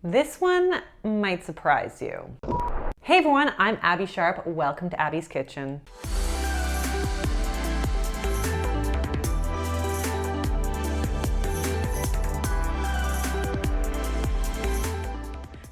This one might surprise you. Hey everyone, I'm Abby Sharp. Welcome to Abby's Kitchen.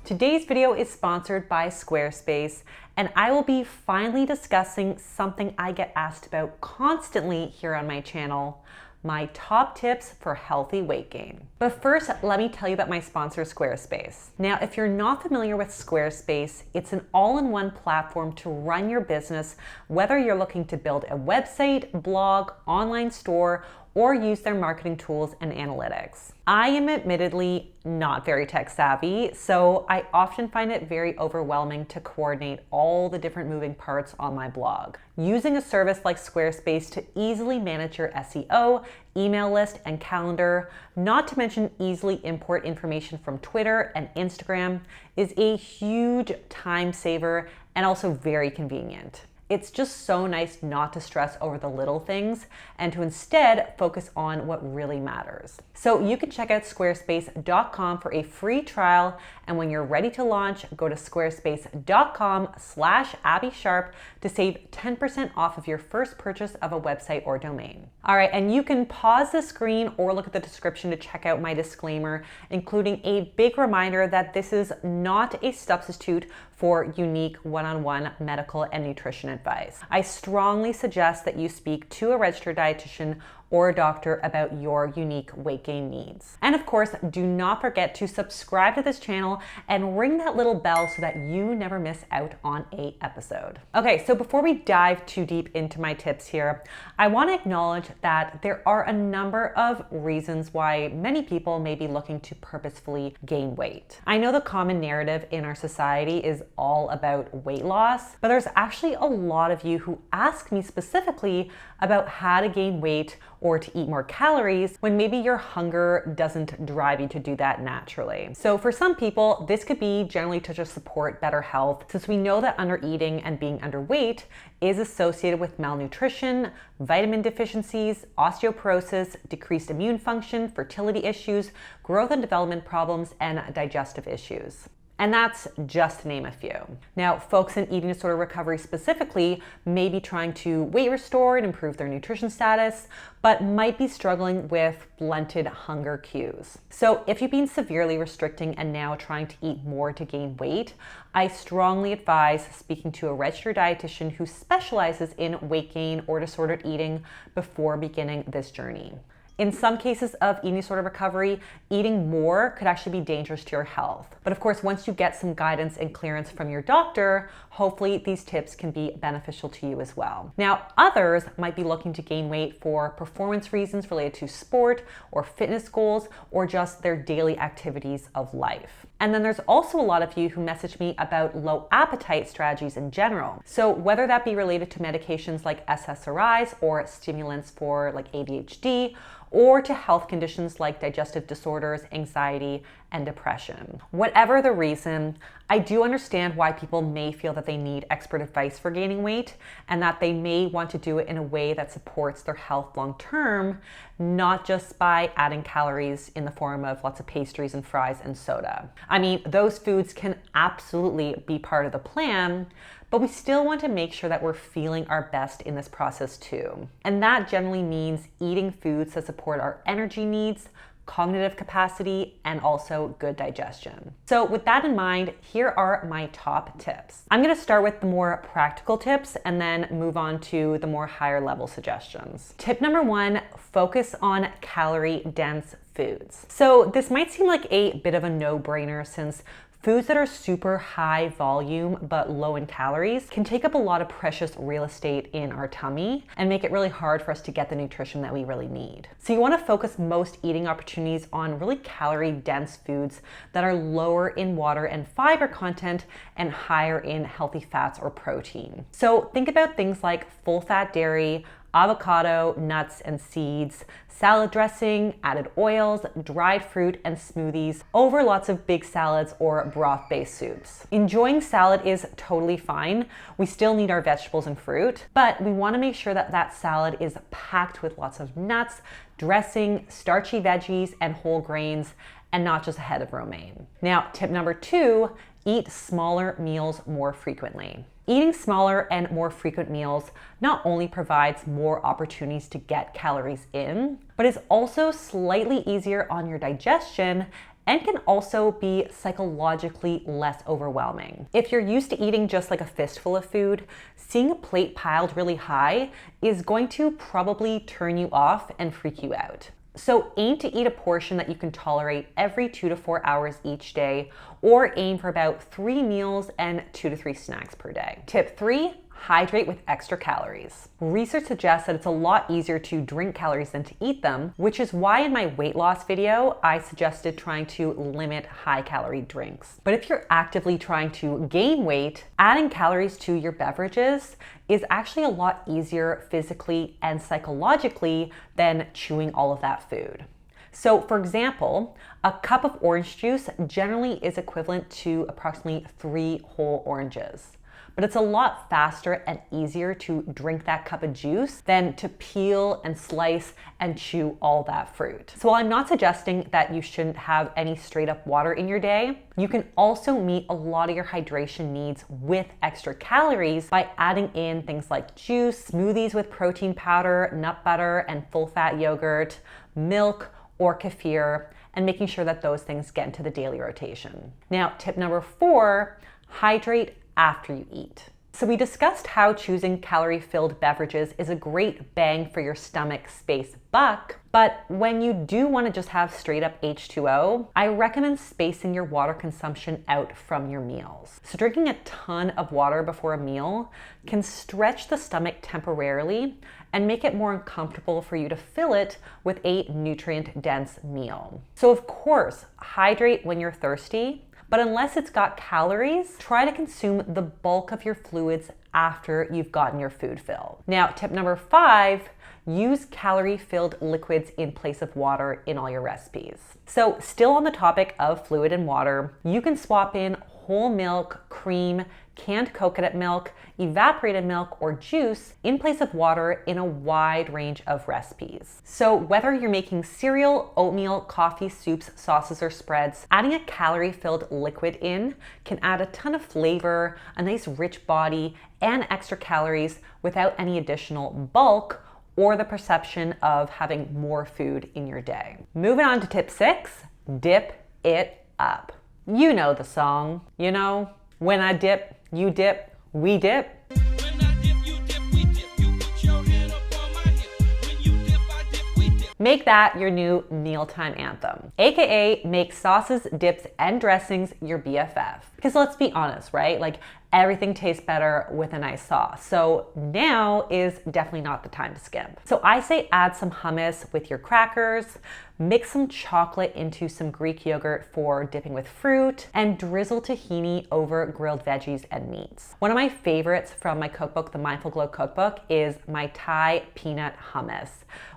Today's video is sponsored by Squarespace, and I will be finally discussing something I get asked about constantly here on my channel: my top tips for healthy weight gain. But first, let me tell you about my sponsor, Squarespace. Now, if you're not familiar with Squarespace, it's an all-in-one platform to run your business, whether you're looking to build a website, blog, online store, or use their marketing tools and analytics. I am admittedly not very tech savvy, so I often find it very overwhelming to coordinate all the different moving parts on my blog. Using a service like Squarespace to easily manage your SEO, email list, and calendar, not to mention easily import information from Twitter and Instagram, is a huge time saver and also very convenient. It's just so nice not to stress over the little things and to instead focus on what really matters. So you can check out squarespace.com for a free trial, and when you're ready to launch, go to squarespace.com/AbbySharp to save 10% off of your first purchase of a website or domain. All right, and you can pause the screen or look at the description to check out my disclaimer, including a big reminder that this is not a substitute for unique one-on-one medical and nutrition advice. I strongly suggest that you speak to a registered dietitian or a doctor about your unique weight gain needs. And of course, do not forget to subscribe to this channel and ring that little bell so that you never miss out on an episode. Okay, so before we dive too deep into my tips here, I want to acknowledge that there are a number of reasons why many people may be looking to purposefully gain weight. I know the common narrative in our society is all about weight loss, but there's actually a lot of you who ask me specifically about how to gain weight or to eat more calories when maybe your hunger doesn't drive you to do that naturally. So for some people, this could be generally to just support better health, since we know that undereating and being underweight is associated with malnutrition, vitamin deficiencies, osteoporosis, decreased immune function, fertility issues, growth and development problems, and digestive issues. And that's just to name a few. Now, folks in eating disorder recovery specifically may be trying to weight restore and improve their nutrition status, but might be struggling with blunted hunger cues. So if you've been severely restricting and now trying to eat more to gain weight, I strongly advise speaking to a registered dietitian who specializes in weight gain or disordered eating before beginning this journey. In some cases of eating disorder recovery, eating more could actually be dangerous to your health. But of course, once you get some guidance and clearance from your doctor, hopefully these tips can be beneficial to you as well. Now, others might be looking to gain weight for performance reasons related to sport or fitness goals, or just their daily activities of life. And then there's also a lot of you who message me about low appetite strategies in general. So whether that be related to medications like SSRIs or stimulants for like ADHD, or to health conditions like digestive disorders, anxiety, and depression. Whatever the reason, I do understand why people may feel that they need expert advice for gaining weight, and that they may want to do it in a way that supports their health long term, not just by adding calories in the form of lots of pastries and fries and soda. I mean, those foods can absolutely be part of the plan, but we still want to make sure that we're feeling our best in this process too. And that generally means eating foods that support our energy needs, cognitive capacity, and also good digestion. So with that in mind, here are my top tips. I'm gonna start with the more practical tips and then move on to the more higher level suggestions. Tip number one, focus on calorie dense foods. So this might seem like a bit of a no-brainer, since foods that are super high volume but low in calories can take up a lot of precious real estate in our tummy and make it really hard for us to get the nutrition that we really need. So you want to focus most eating opportunities on really calorie dense foods that are lower in water and fiber content and higher in healthy fats or protein. So think about things like full fat dairy, avocado, nuts and seeds, salad dressing, added oils, dried fruit, and smoothies over lots of big salads or broth-based soups. Enjoying salad is totally fine. We still need our vegetables and fruit, but we want to make sure that that salad is packed with lots of nuts, dressing, starchy veggies, and whole grains, and not just a head of romaine. Now, tip number 2, eat smaller meals more frequently. Eating smaller and more frequent meals not only provides more opportunities to get calories in, but is also slightly easier on your digestion and can also be psychologically less overwhelming. If you're used to eating just like a fistful of food, seeing a plate piled really high is going to probably turn you off and freak you out. So aim to eat a portion that you can tolerate every 2 to 4 hours each day, or aim for about 3 meals and 2 to 3 snacks per day. Tip 3, hydrate with extra calories. Research suggests that it's a lot easier to drink calories than to eat them, which is why in my weight loss video, I suggested trying to limit high calorie drinks. But if you're actively trying to gain weight, adding calories to your beverages is actually a lot easier physically and psychologically than chewing all of that food. So for example, a cup of orange juice generally is equivalent to approximately 3 whole oranges. But it's a lot faster and easier to drink that cup of juice than to peel and slice and chew all that fruit. So while I'm not suggesting that you shouldn't have any straight up water in your day, you can also meet a lot of your hydration needs with extra calories by adding in things like juice, smoothies with protein powder, nut butter, and full fat yogurt, milk, or kefir, and making sure that those things get into the daily rotation. Now, tip number 4, hydrate after you eat. So we discussed how choosing calorie-filled beverages is a great bang for your stomach space buck, but when you do want to just have straight up H2O, I recommend spacing your water consumption out from your meals. So drinking a ton of water before a meal can stretch the stomach temporarily and make it more uncomfortable for you to fill it with a nutrient-dense meal. So of course, hydrate when you're thirsty, but unless it's got calories, try to consume the bulk of your fluids after you've gotten your food fill. Now, tip number 5, use calorie-filled liquids in place of water in all your recipes. So still on the topic of fluid and water, you can swap in whole milk, cream, canned coconut milk, evaporated milk, or juice in place of water in a wide range of recipes. So whether you're making cereal, oatmeal, coffee, soups, sauces, or spreads, adding a calorie-filled liquid in can add a ton of flavor, a nice rich body, and extra calories without any additional bulk or the perception of having more food in your day. Moving on to tip 6, dip it up. You know the song, you know, when I dip, you dip, we dip. When I dip, you dip, we dip. You put your hand up on my hip. When you dip, I dip, we dip. Make that your new mealtime anthem, aka make sauces, dips, and dressings your BFF. Because let's be honest, right? Like everything tastes better with a nice sauce. So now is definitely not the time to skimp. So I say add some hummus with your crackers, mix some chocolate into some Greek yogurt for dipping with fruit, and drizzle tahini over grilled veggies and meats. One of my favorites from my cookbook, the Mindful Glow cookbook, is my Thai peanut hummus,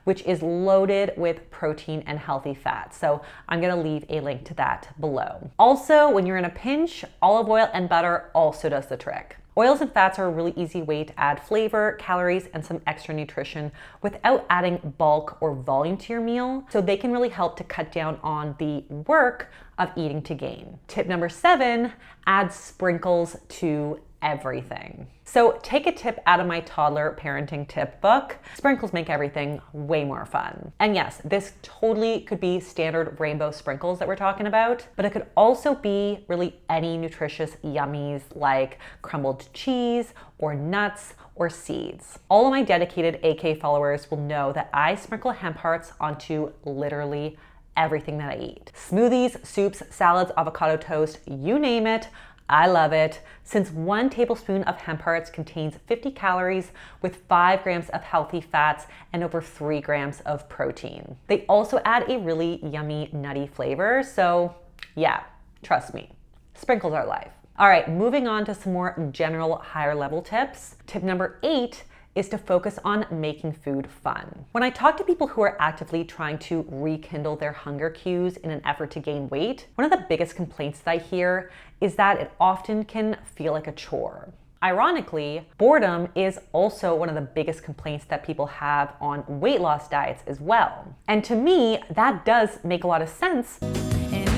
which is loaded with protein and healthy fat. So I'm gonna leave a link to that below. Also, when you're in a pinch, olive oil and butter also does the trick. Oils and fats are a really easy way to add flavor, calories, and some extra nutrition without adding bulk or volume to your meal, so they can really help to cut down on the work of eating to gain. Tip number 7, add sprinkles to everything. So take a tip out of my toddler parenting tip book. Sprinkles make everything way more fun. And yes, this totally could be standard rainbow sprinkles that we're talking about, but it could also be really any nutritious yummies like crumbled cheese or nuts or seeds. All of my dedicated AK followers will know that I sprinkle hemp hearts onto literally everything that I eat. Smoothies, soups, salads, avocado toast, you name it. I love it, since 1 tablespoon of hemp hearts contains 50 calories with 5 grams of healthy fats and over 3 grams of protein. They also add a really yummy, nutty flavor, so yeah, trust me, sprinkles are life. All right, moving on to some more general higher level tips. Tip number 8 is to focus on making food fun. When I talk to people who are actively trying to rekindle their hunger cues in an effort to gain weight, one of the biggest complaints that I hear is that it often can feel like a chore. Ironically, boredom is also one of the biggest complaints that people have on weight loss diets as well. And to me, that does make a lot of sense. And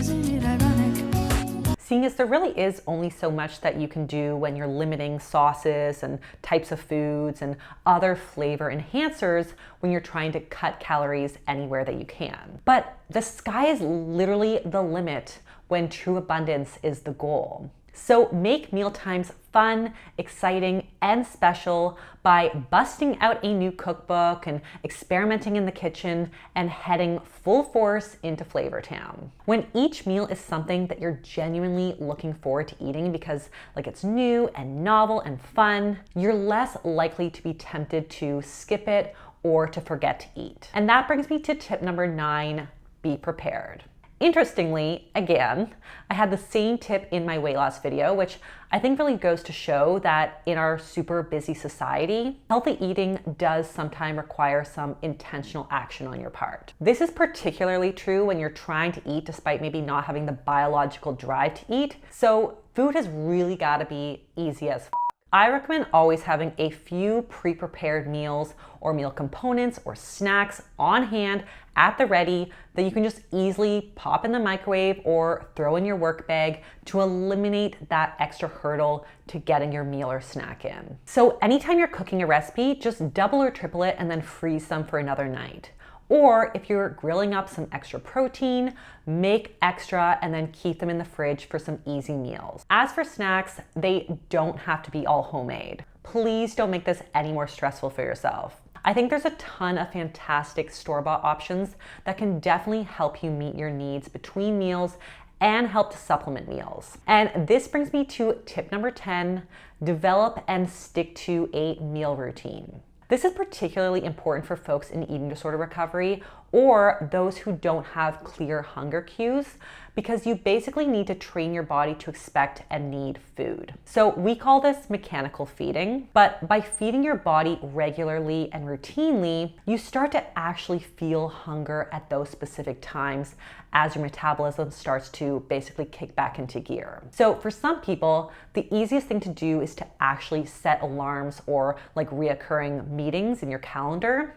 seeing as there really is only so much that you can do when you're limiting sauces and types of foods and other flavor enhancers when you're trying to cut calories anywhere that you can. But the sky is literally the limit when true abundance is the goal. So make mealtimes fun, exciting, and special by busting out a new cookbook and experimenting in the kitchen and heading full force into Flavor Town. When each meal is something that you're genuinely looking forward to eating because it's new and novel and fun, you're less likely to be tempted to skip it or to forget to eat. And that brings me to tip number 9, be prepared. Interestingly, again, I had the same tip in my weight loss video, which I think really goes to show that in our super busy society, healthy eating does sometimes require some intentional action on your part. This is particularly true when you're trying to eat despite maybe not having the biological drive to eat. So food has really got to be easy as f. I recommend always having a few pre-prepared meals or meal components or snacks on hand at the ready that you can just easily pop in the microwave or throw in your work bag to eliminate that extra hurdle to getting your meal or snack in. So anytime you're cooking a recipe, just double or triple it and then freeze some for another night. Or if you're grilling up some extra protein, make extra and then keep them in the fridge for some easy meals. As for snacks, they don't have to be all homemade. Please don't make this any more stressful for yourself. I think there's a ton of fantastic store-bought options that can definitely help you meet your needs between meals and help to supplement meals. And this brings me to tip number 10, develop and stick to a meal routine. This is particularly important for folks in eating disorder recovery or those who don't have clear hunger cues, because you basically need to train your body to expect and need food. So we call this mechanical feeding, but by feeding your body regularly and routinely, you start to actually feel hunger at those specific times as your metabolism starts to basically kick back into gear. So for some people, the easiest thing to do is to actually set alarms or reoccurring meetings in your calendar.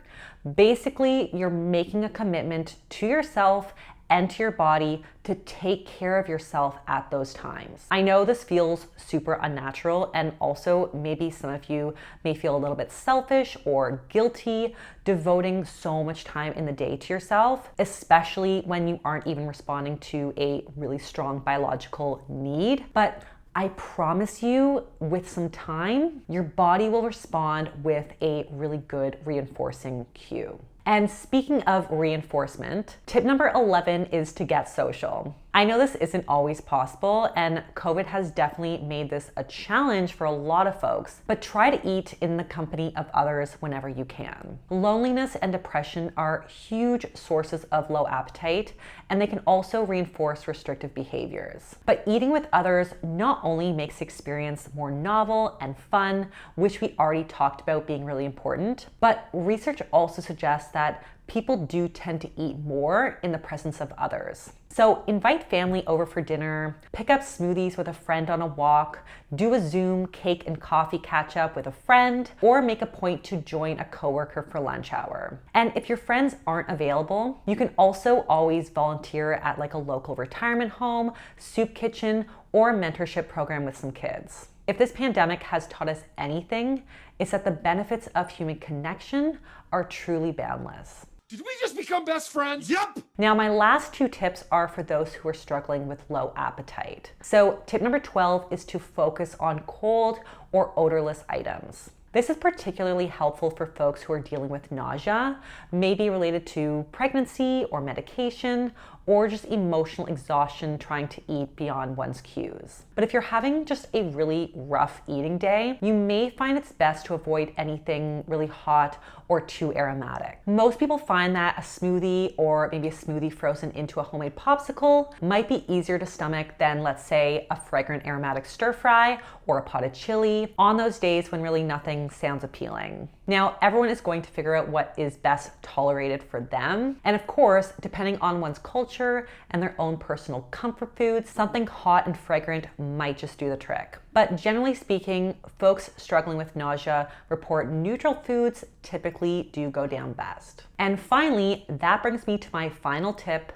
Basically, you're making a commitment to yourself and to your body to take care of yourself at those times. I know this feels super unnatural, and also maybe some of you may feel a little bit selfish or guilty devoting so much time in the day to yourself, especially when you aren't even responding to a really strong biological need. But I promise you, with some time, your body will respond with a really good reinforcing cue. And speaking of reinforcement, tip number 11 is to get social. I know this isn't always possible, and COVID has definitely made this a challenge for a lot of folks, but try to eat in the company of others whenever you can. Loneliness and depression are huge sources of low appetite, and they can also reinforce restrictive behaviors. But eating with others not only makes the experience more novel and fun, which we already talked about being really important, but research also suggests that people do tend to eat more in the presence of others. So invite family over for dinner, pick up smoothies with a friend on a walk, do a Zoom cake and coffee catch up with a friend, or make a point to join a coworker for lunch hour. And if your friends aren't available, you can also always volunteer at a local retirement home, soup kitchen, or mentorship program with some kids. If this pandemic has taught us anything, it's that the benefits of human connection are truly boundless. Did we just become best friends? Yep! Now, my last 2 tips are for those who are struggling with low appetite. So tip number 12 is to focus on cold or odorless items. This is particularly helpful for folks who are dealing with nausea, maybe related to pregnancy or medication, or just emotional exhaustion trying to eat beyond one's cues. But if you're having just a really rough eating day, you may find it's best to avoid anything really hot or too aromatic. Most people find that a smoothie or maybe a smoothie frozen into a homemade popsicle might be easier to stomach than, let's say, a fragrant aromatic stir fry or a pot of chili on those days when really nothing sounds appealing. Now, everyone is going to figure out what is best tolerated for them. And of course, depending on one's culture and their own personal comfort foods, something hot and fragrant might just do the trick. But generally speaking, folks struggling with nausea report neutral foods typically do go down best. And finally, that brings me to my final tip: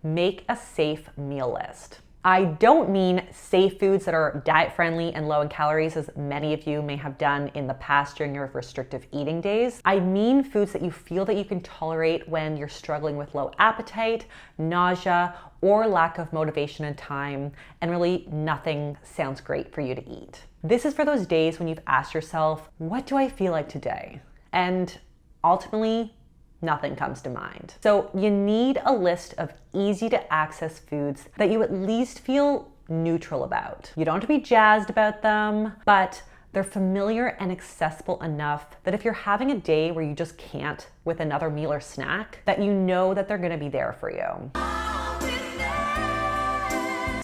make a safe meal list. I don't mean safe foods that are diet friendly and low in calories, as many of you may have done in the past during your restrictive eating days. I mean foods that you feel that you can tolerate when you're struggling with low appetite, nausea, or lack of motivation and time, and really nothing sounds great for you to eat. This is for those days when you've asked yourself, what do I feel like today? And ultimately, nothing comes to mind. So you need a list of easy to access foods that you at least feel neutral about. You don't have to be jazzed about them, but they're familiar and accessible enough that if you're having a day where you just can't with another meal or snack, that you know that they're gonna be there for you.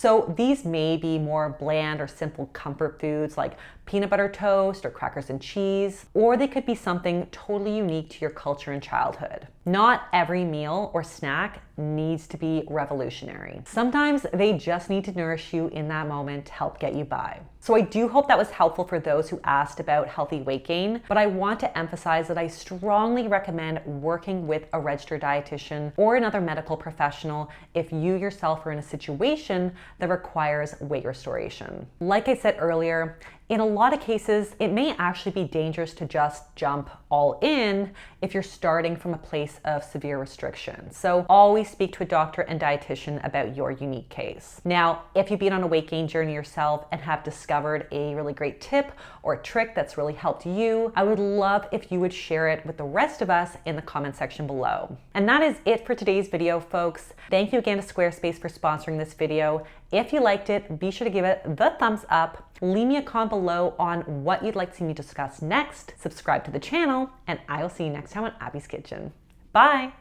So these may be more bland or simple comfort foods like peanut butter toast or crackers and cheese, or they could be something totally unique to your culture and childhood. Not every meal or snack needs to be revolutionary. Sometimes they just need to nourish you in that moment to help get you by. So I do hope that was helpful for those who asked about healthy weight gain, but I want to emphasize that I strongly recommend working with a registered dietitian or another medical professional if you yourself are in a situation that requires weight restoration. Like I said earlier, in a lot of cases, it may actually be dangerous to just jump all in if you're starting from a place of severe restriction. So always speak to a doctor and dietitian about your unique case. Now, if you've been on a weight gain journey yourself and have discovered a really great tip or trick that's really helped you, I would love if you would share it with the rest of us in the comment section below. And that is it for today's video, folks. Thank you again to Squarespace for sponsoring this video. If you liked it, be sure to give it the thumbs up. Leave me a comment below on what you'd like to see me discuss next. Subscribe to the channel, and I will see you next time on Abby's Kitchen. Bye!